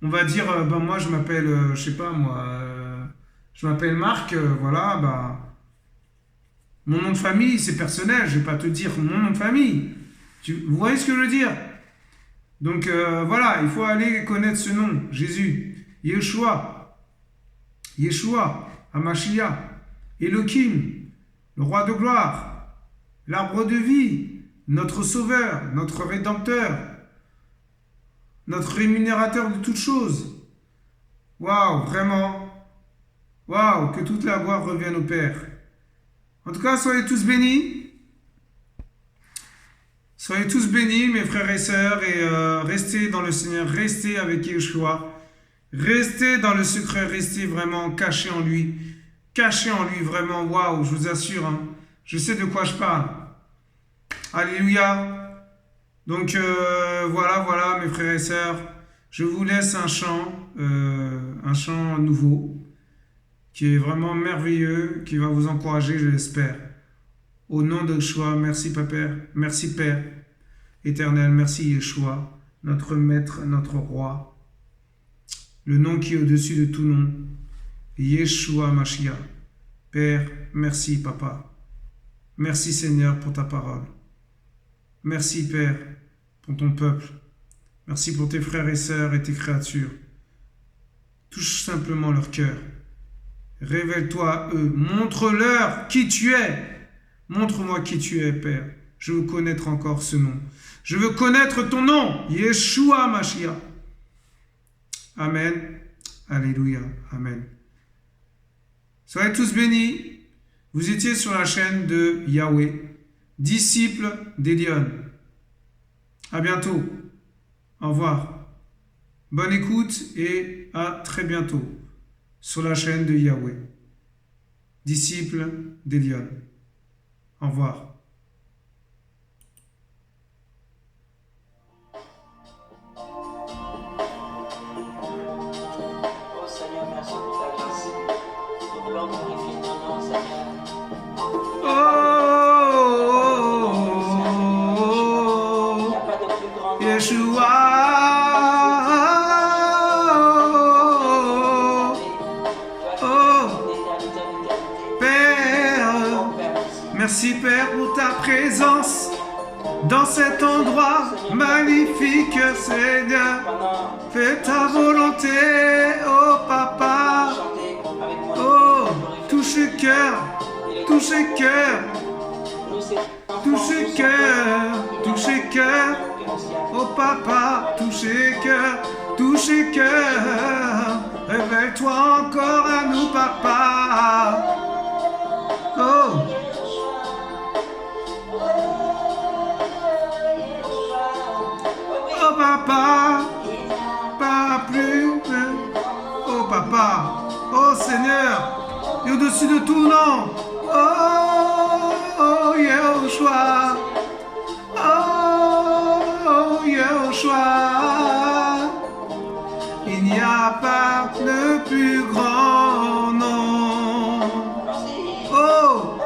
On va dire, moi je m'appelle, je m'appelle Marc, mon nom de famille, c'est personnel, je ne vais pas te dire mon nom de famille. Vous voyez ce que je veux dire? Donc voilà, il faut aller connaître ce nom, Jésus, Yeshua, Hamashiach, Elohim, le roi de gloire, l'arbre de vie, notre sauveur, notre rédempteur, notre rémunérateur de toutes choses. Waouh, vraiment. Waouh, que toute la gloire revienne au Père. En tout cas, soyez tous bénis. Soyez tous bénis, mes frères et sœurs, et restez dans le Seigneur, restez avec Yeshua. Restez dans le secret, restez vraiment cachés en lui. Cachés en lui, vraiment, waouh, je vous assure, hein, je sais de quoi je parle. Alléluia. Donc voilà, mes frères et sœurs, je vous laisse un chant nouveau, qui est vraiment merveilleux, qui va vous encourager, je l'espère. Au nom de Yeshua, merci Père, merci Père éternel, merci Yeshua, notre Maître, notre Roi, le nom qui est au-dessus de tout nom, Yeshua Mashiach. Père, merci Papa, merci Seigneur pour ta parole, merci Père pour ton peuple, merci pour tes frères et sœurs et tes créatures. Touche simplement leur cœur, révèle-toi à eux, montre-leur qui tu es. Montre-moi qui tu es, Père. Je veux connaître encore ce nom. Je veux connaître ton nom, Yeshua Mashiach. Amen. Alléluia. Amen. Soyez tous bénis. Vous étiez sur la chaîne de Yahweh, disciple d'Elion. À bientôt. Au revoir. Bonne écoute et à très bientôt sur la chaîne de Yahweh, disciple d'Elion. Au revoir. Oh Seigneur, merci pour ta grâce. Nous voulons glorifier ton nom, Seigneur. Il n'y a pas de plus grand nom. Yeshua. Merci Père pour ta présence dans cet endroit magnifique, Seigneur. Fais ta volonté, oh Papa. Oh, touche le cœur, touche le cœur, touche le cœur, touche le cœur. Oh Papa, touche le cœur, touche le cœur. Révèle-toi encore à nous, Papa. Oh. Oh Papa, pas plus, oh Papa, oh Seigneur, et au-dessus de tout nom, oh Yeshua, oh Yeshua, il n'y a pas de plus grand nom, oh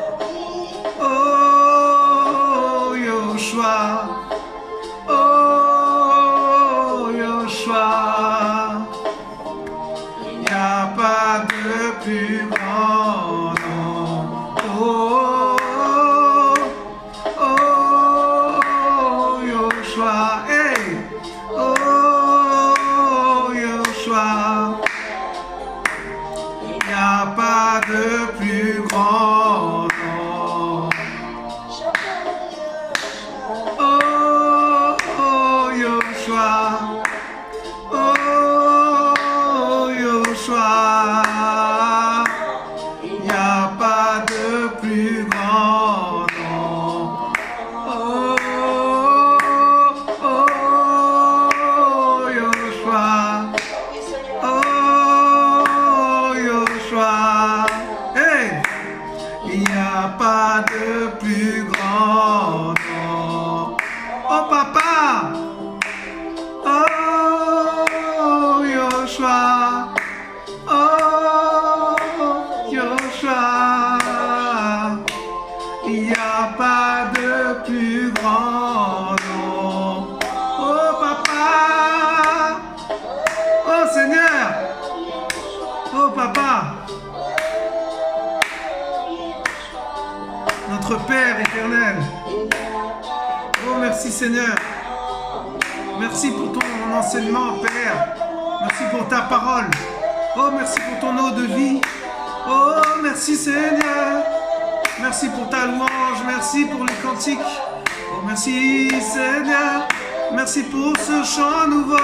Yeshua. Il n'y a pas de plus grand nom. Oh, Yeshua, hey, oh, Yeshua. Il n'y a pas de plus grand nom. Oh, Yeshua. Oh, Yeshua, il n'y a pas de plus grand nom. Oh, Yeshua, oh, Yeshua, hey, il n'y a pas de plus grand nom. Oh, Papa. Oh, Yeshua, oh, Yeshua, il n'y a pas de plus grand nom. Oh, Papa, oh, Seigneur, oh, Papa, notre Père éternel. Oh, merci, Seigneur. Merci pour ton enseignement, Père. Merci pour ta parole. Oh, merci pour ton eau de vie. Oh, merci, Seigneur. Merci pour ta louange. Merci pour les cantiques. Oh, merci Seigneur. Merci pour ce chant nouveau.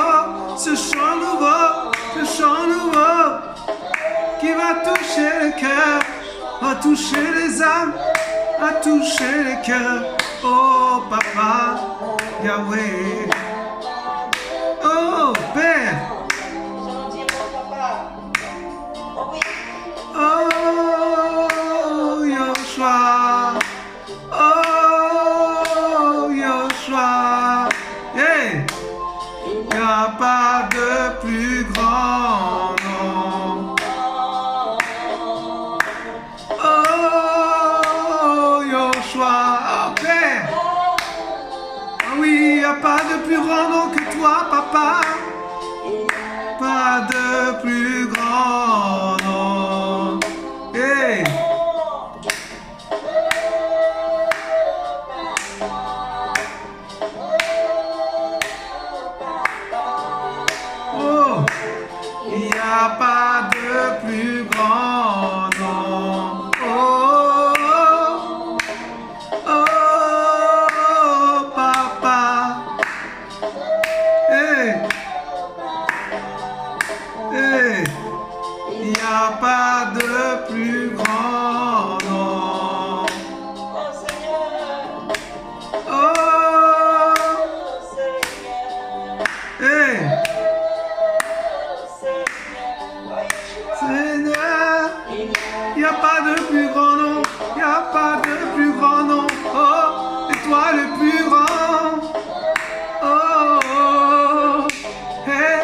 Ce chant nouveau. Ce chant nouveau. Qui va toucher les cœurs. Va toucher les âmes. Va toucher les cœurs. Oh, Papa. Yahweh. Oh, Père. Oh, Yoshua. Oh, Yoshua. Hey. Y a pas de plus grand nom. Oh, Yoshua. Oh, Père. Ah oui, y a pas de plus grand nom que toi, Papa. Pas de plus grand nom. Hey. Oh, il n'y a pas de plus grand nom. Oh, oh, oh, Papa. Hey. Hey. Il n'y a pas de plus grand nom. Oh, hey. Seigneur, il n'y a pas de plus grand nom. Il n'y a pas de plus grand nom. Oh, c'est toi le plus grand. Oh, oh, hey,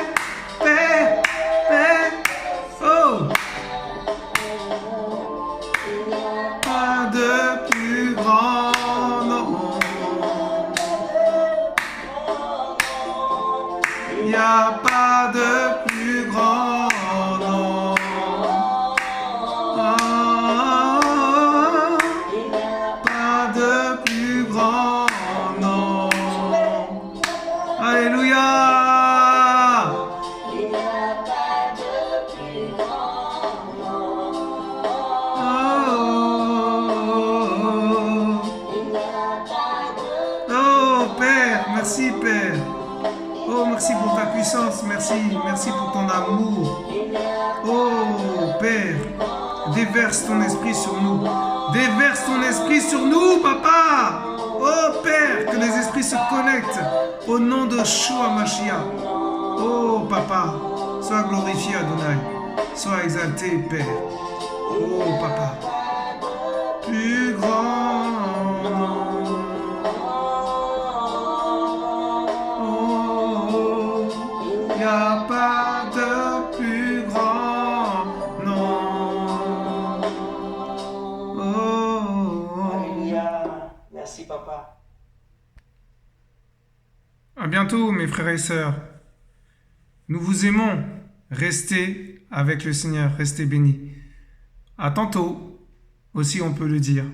Père, Père, oh. Pas de plus grand nom. Il n'y a pas de plus grand nom. Pas de plus grand nom. Alléluia. Oh, Père, merci Père. Oh, merci pour ta puissance, merci, merci pour ton amour. Oh, Père, déverse ton esprit sur nous. Déverse ton esprit sur nous, Papa. Oh, Père, que les esprits se connectent au nom de Yeshua Mashiach. Oh, Papa, sois glorifié, Adonai. Sois exalté, Père. Oh, Papa, plus grand. Il n'y a pas de plus grand nom. Alléluia. Merci, Papa. À bientôt, mes frères et sœurs. Nous vous aimons. Restez avec le Seigneur, restez bénis. À tantôt, aussi on peut le dire.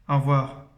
Au revoir.